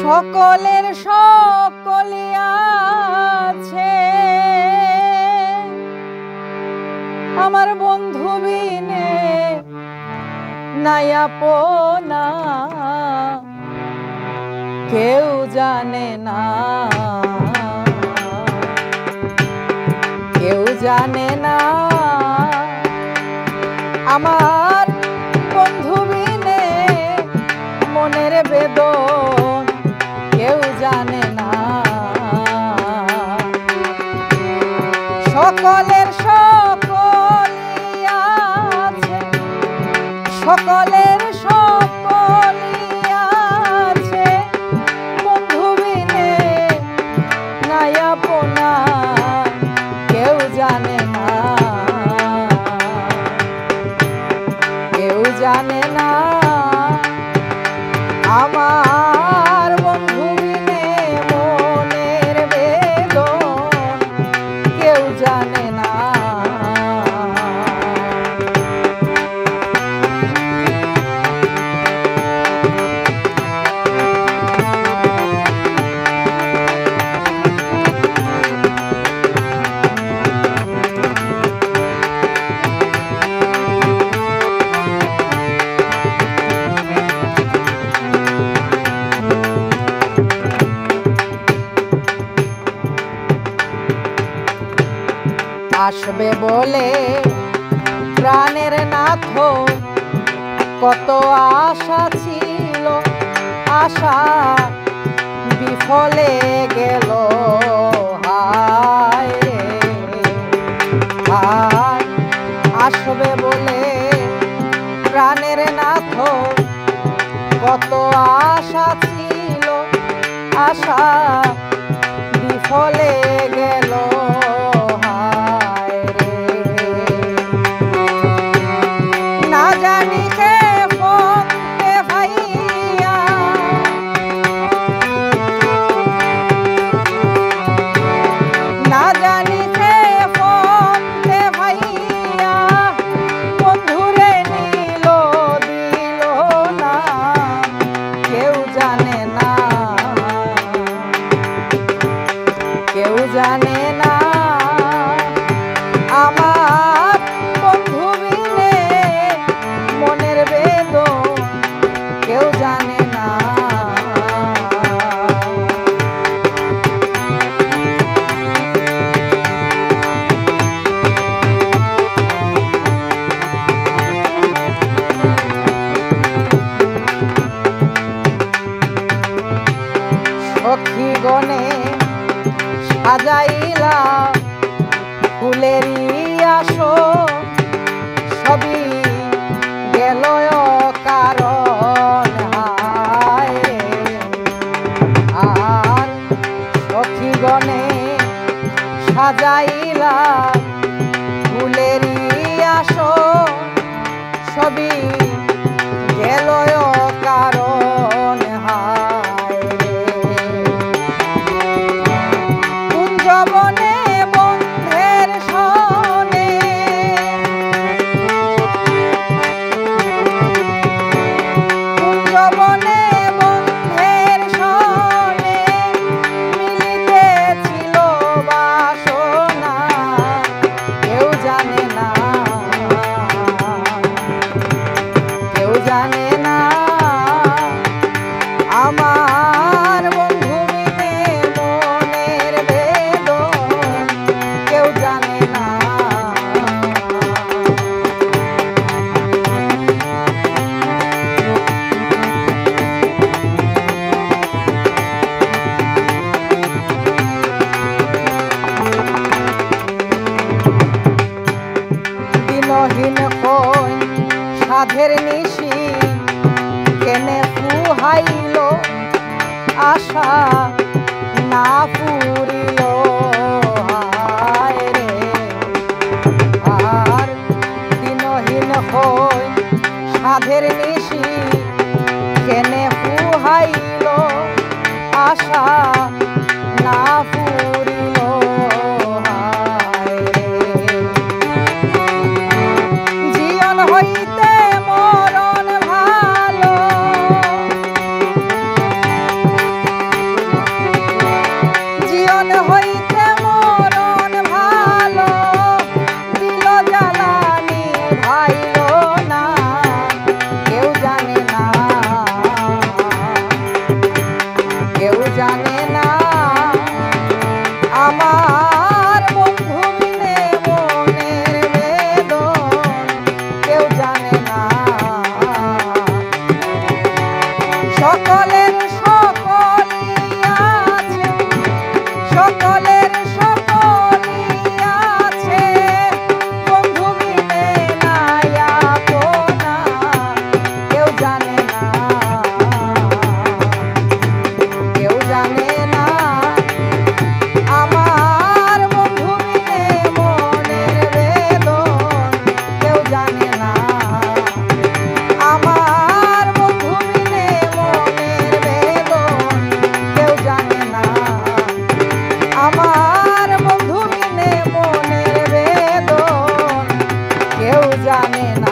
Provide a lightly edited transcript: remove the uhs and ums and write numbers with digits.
সকলের সকলি আছে, আমার বন্ধু বিনে নাই আপনা, কেউ জানে না, কেউ জানে না, আমার বন্ধু বিনে মনের বেদন কেউ জানে না। সকলের সকলি আছে, সকলের সকলি আছে, বন্ধু বিনে নাই আপনা, কেউ জানে না, কেউ জানে না, আমার বন্ধু বিনে মনের বেদন কেউ জানে না। আসবে বলে প্রাণের নাথ, কত আশা ছিল, আশা বিফলে গেল, হায় রে হায়। আসবে বলে প্রাণের নাথ, কত আশা ছিল, আশা বিফলে গেল, কেউ জানে না, আমার বন্ধু বিনে মনের বেদন কেউ জানে না। সখী গণে সাজাইলা ফুলেরই আসন, সবই গেল কারণ, হায় আর সখীগণে সাজাইলা ফুলেরই আসন, সবই গেল কারণ, হায় কুঞ্জবনে বন্ধের সনে, কুঞ্জবনে বন্ধের সনে মিলিতেছিল বাসনা, কেউ জানে না, কেউ জানে না, আমার বন্ধু বিনে মনের বেদন কেউ জানে না। দিনহীন কই সাধের নিশি কেনে ফুহাইল, আশা না পুরিল, হায় রে আর দিনহীন হই সাধের নিশি কেনে ফুহাইল, আশা না পুরিল, হায় রে জীবন হইতে মরণ ভালো, জানে না